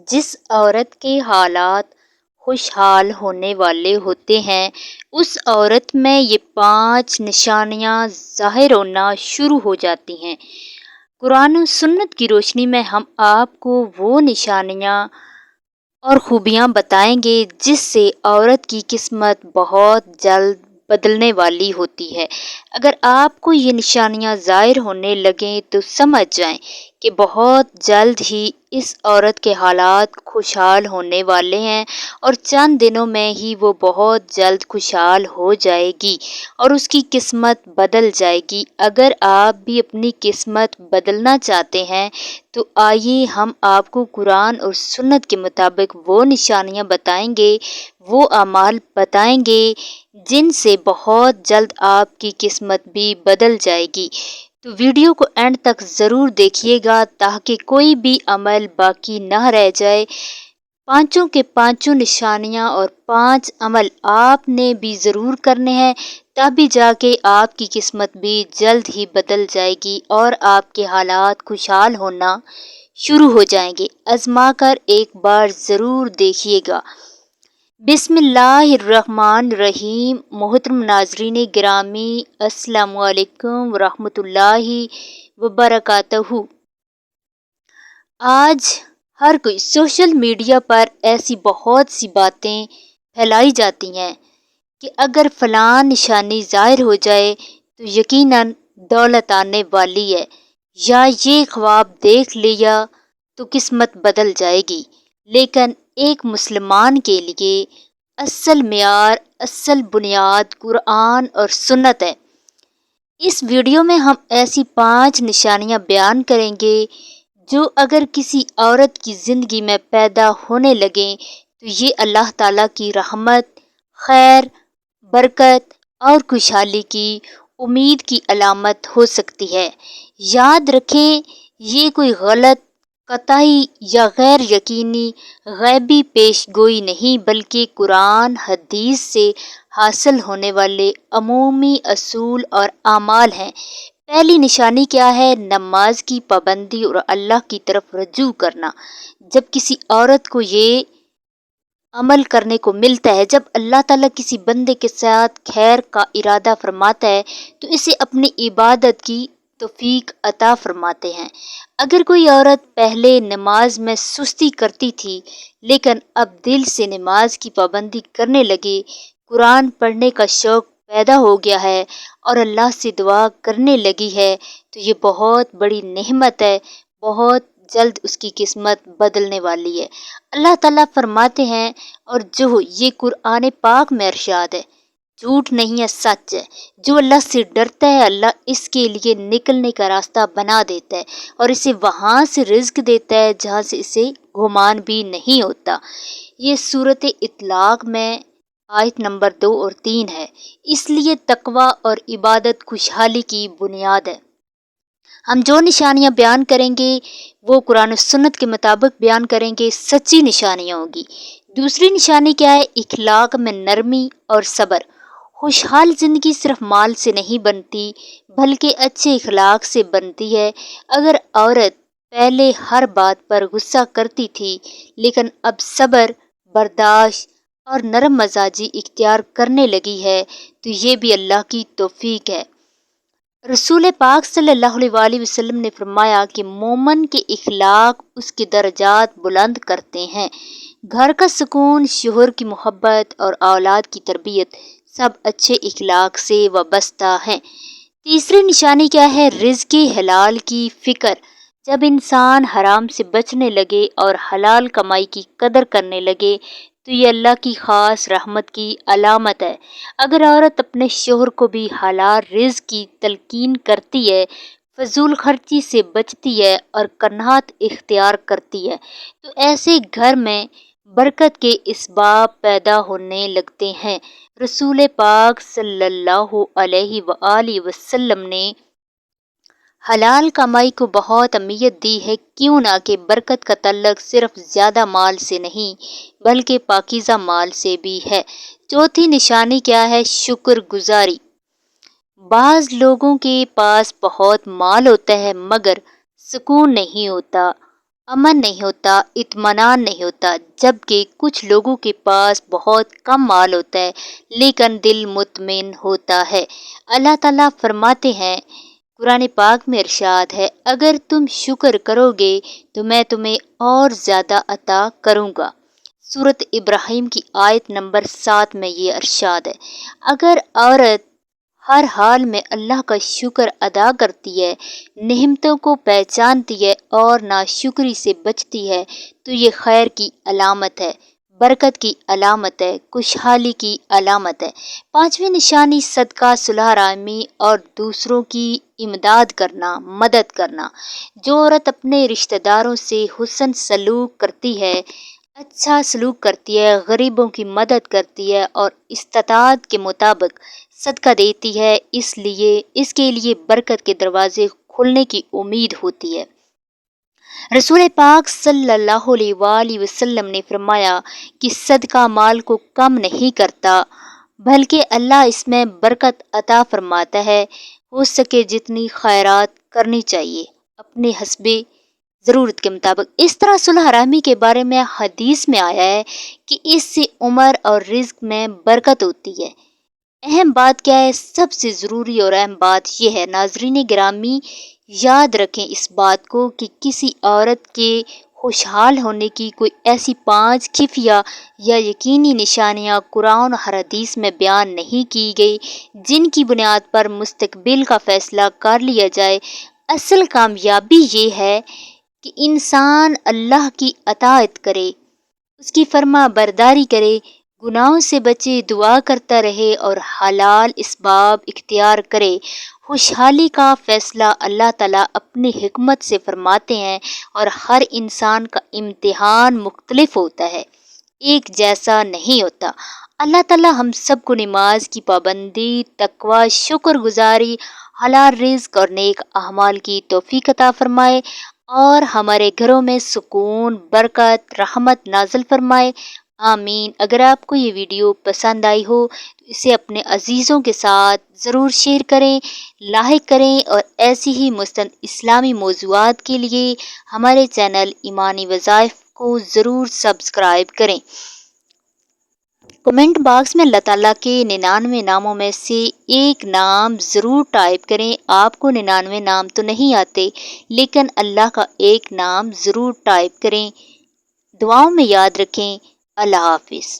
جس عورت کے حالات خوشحال ہونے والے ہوتے ہیں اس عورت میں یہ 5 نشانیاں ظاہر ہونا شروع ہو جاتی ہیں۔ قرآن و سنت کی روشنی میں ہم آپ کو وہ نشانیاں اور خوبیاں بتائیں گے جس سے عورت کی قسمت بہت جلد بدلنے والی ہوتی ہے۔ اگر آپ کو یہ نشانیاں ظاہر ہونے لگیں تو سمجھ جائیں کہ بہت جلد ہی اس عورت کے حالات خوشحال ہونے والے ہیں اور چند دنوں میں ہی وہ بہت جلد خوشحال ہو جائے گی اور اس کی قسمت بدل جائے گی۔ اگر آپ بھی اپنی قسمت بدلنا چاہتے ہیں تو آئیے ہم آپ کو قرآن اور سنت کے مطابق وہ نشانیاں بتائیں گے، وہ اعمال بتائیں گے جن سے بہت جلد آپ کی قسمت بھی بدل جائے گی۔ تو ویڈیو کو اینڈ تک ضرور دیکھیے گا تاکہ کوئی بھی عمل باقی نہ رہ جائے۔ 5 کے 5 نشانیاں اور 5 عمل آپ نے بھی ضرور کرنے ہیں، تبھی جا کے آپ کی قسمت بھی جلد ہی بدل جائے گی اور آپ کے حالات خوشحال ہونا شروع ہو جائیں گے۔ آزما کر ایک بار ضرور دیکھیے گا۔ بسم اللہ الرحمن الرحیم۔ محترم ناظرین گرامی، السلام علیکم ورحمۃ اللہ وبرکاتہ۔ آج ہر کوئی سوشل میڈیا پر ایسی بہت سی باتیں پھیلائی جاتی ہیں کہ اگر فلاں نشانی ظاہر ہو جائے تو یقیناً دولت آنے والی ہے، یا یہ خواب دیکھ لیا تو قسمت بدل جائے گی۔ لیکن ایک مسلمان کے لیے اصل معیار، اصل بنیاد قرآن اور سنت ہے۔ اس ویڈیو میں ہم ایسی 5 نشانیاں بیان کریں گے جو اگر کسی عورت کی زندگی میں پیدا ہونے لگیں تو یہ اللہ تعالیٰ کی رحمت، خیر، برکت اور خوشحالی کی امید کی علامت ہو سکتی ہے۔ یاد رکھیں، یہ کوئی غلط، قطعی یا غیر یقینی غیبی پیش گوئی نہیں بلکہ قرآن حدیث سے حاصل ہونے والے عمومی اصول اور اعمال ہیں۔ پہلی نشانی کیا ہے؟ نماز کی پابندی اور اللہ کی طرف رجوع کرنا۔ جب کسی عورت کو یہ عمل کرنے کو ملتا ہے، جب اللہ تعالیٰ کسی بندے کے ساتھ خیر کا ارادہ فرماتا ہے تو اسے اپنی عبادت کی توفیق عطا فرماتے ہیں۔ اگر کوئی عورت پہلے نماز میں سستی کرتی تھی لیکن اب دل سے نماز کی پابندی کرنے لگے، قرآن پڑھنے کا شوق پیدا ہو گیا ہے اور اللہ سے دعا کرنے لگی ہے تو یہ بہت بڑی نعمت ہے، بہت جلد اس کی قسمت بدلنے والی ہے۔ اللہ تعالیٰ فرماتے ہیں، اور جو یہ قرآن پاک میں ارشاد ہے، جھوٹ نہیں ہے، سچ ہے۔ جو اللہ سے ڈرتا ہے اللہ اس کے لیے نکلنے کا راستہ بنا دیتا ہے اور اسے وہاں سے رزق دیتا ہے جہاں سے اسے گمان بھی نہیں ہوتا۔ یہ سورۃ اطلاق میں آیت نمبر 2 اور 3 ہے۔ اس لیے تقوی اور عبادت خوشحالی کی بنیاد ہے۔ ہم جو نشانیاں بیان کریں گے وہ قرآن و سنت کے مطابق بیان کریں گے، سچی نشانیاں ہوں گی۔ دوسری نشانی کیا ہے؟ اخلاق میں نرمی اور صبر۔ خوشحال زندگی صرف مال سے نہیں بنتی بلکہ اچھے اخلاق سے بنتی ہے۔ اگر عورت پہلے ہر بات پر غصہ کرتی تھی لیکن اب صبر، برداشت اور نرم مزاجی اختیار کرنے لگی ہے تو یہ بھی اللہ کی توفیق ہے۔ رسول پاک صلی اللہ علیہ وآلہ وسلم نے فرمایا کہ مومن کے اخلاق اس کے درجات بلند کرتے ہیں۔ گھر کا سکون، شوہر کی محبت اور اولاد کی تربیت سب اچھے اخلاق سے وابستہ ہیں۔ تیسری نشانی کیا ہے؟ رزق حلال کی فکر۔ جب انسان حرام سے بچنے لگے اور حلال کمائی کی قدر کرنے لگے تو یہ اللہ کی خاص رحمت کی علامت ہے۔ اگر عورت اپنے شوہر کو بھی حلال رزق کی تلقین کرتی ہے، فضول خرچی سے بچتی ہے اور قناعت اختیار کرتی ہے تو ایسے گھر میں برکت کے اسباب پیدا ہونے لگتے ہیں۔ رسول پاک صلی اللہ علیہ وآلہ وسلم نے حلال کمائی کو بہت اہمیت دی ہے، کیوں نہ کہ برکت کا تعلق صرف زیادہ مال سے نہیں بلکہ پاکیزہ مال سے بھی ہے۔ چوتھی نشانی کیا ہے؟ شکر گزاری۔ بعض لوگوں کے پاس بہت مال ہوتا ہے مگر سکون نہیں ہوتا۔ امن نہیں ہوتا، اطمینان نہیں ہوتا، جبکہ کچھ لوگوں کے پاس بہت کم مال ہوتا ہے لیکن دل مطمئن ہوتا ہے۔ اللہ تعالیٰ فرماتے ہیں، قرآن پاک میں ارشاد ہے، اگر تم شکر کرو گے تو میں تمہیں اور زیادہ عطا کروں گا۔ سورۃ ابراہیم کی آیت نمبر 7 میں یہ ارشاد ہے۔ اگر عورت ہر حال میں اللہ کا شکر ادا کرتی ہے، نعمتوں کو پہچانتی ہے اور ناشکری سے بچتی ہے تو یہ خیر کی علامت ہے، برکت کی علامت ہے، خوشحالی کی علامت ہے۔ پانچویں نشانی صدقہ، صلح رحمی اور دوسروں کی امداد کرنا، مدد کرنا۔ جو عورت اپنے رشتہ داروں سے حسن سلوک کرتی ہے، اچھا سلوک کرتی ہے، غریبوں کی مدد کرتی ہے اور استطاعت کے مطابق صدقہ دیتی ہے، اس کے لیے برکت کے دروازے کھلنے کی امید ہوتی ہے۔ رسول پاک صلی اللہ علیہ وآلہ وسلم نے فرمایا کہ صدقہ مال کو کم نہیں کرتا بلکہ اللہ اس میں برکت عطا فرماتا ہے۔ ہو سکے جتنی خیرات کرنی چاہیے اپنے حسب ضرورت کے مطابق۔ اس طرح صلح رحمی کے بارے میں حدیث میں آیا ہے کہ اس سے عمر اور رزق میں برکت ہوتی ہے۔ اہم بات کیا ہے؟ سب سے ضروری اور اہم بات یہ ہے، ناظرین گرامی یاد رکھیں اس بات کو کہ کسی عورت کے خوشحال ہونے کی کوئی ایسی 5 خفیہ یا یقینی نشانیاں قرآن اور حدیث میں بیان نہیں کی گئی جن کی بنیاد پر مستقبل کا فیصلہ کر لیا جائے۔ اصل کامیابی یہ ہے کہ انسان اللہ کی اطاعت کرے، اس کی فرما برداری کرے، گناہوں سے بچے، دعا کرتا رہے اور حلال اسباب اختیار کرے۔ خوشحالی کا فیصلہ اللہ تعالیٰ اپنی حکمت سے فرماتے ہیں اور ہر انسان کا امتحان مختلف ہوتا ہے، ایک جیسا نہیں ہوتا۔ اللہ تعالیٰ ہم سب کو نماز کی پابندی، تقوی، شکر گزاری، حلال رزق اور نیک اعمال کی توفیق عطا فرمائے اور ہمارے گھروں میں سکون، برکت، رحمت نازل فرمائے، آمین۔ اگر آپ کو یہ ویڈیو پسند آئی ہو تو اسے اپنے عزیزوں کے ساتھ ضرور شیئر کریں، لائک کریں اور ایسی ہی مستند اسلامی موضوعات کے لیے ہمارے چینل ایمانی وظائف کو ضرور سبسکرائب کریں۔ کمنٹ باکس میں اللہ تعالیٰ کے 99 ناموں میں سے ایک نام ضرور ٹائپ کریں۔ آپ کو 99 نام تو نہیں آتے لیکن اللہ کا ایک نام ضرور ٹائپ کریں۔ دعاؤں میں یاد رکھیں۔ اللہ حافظ۔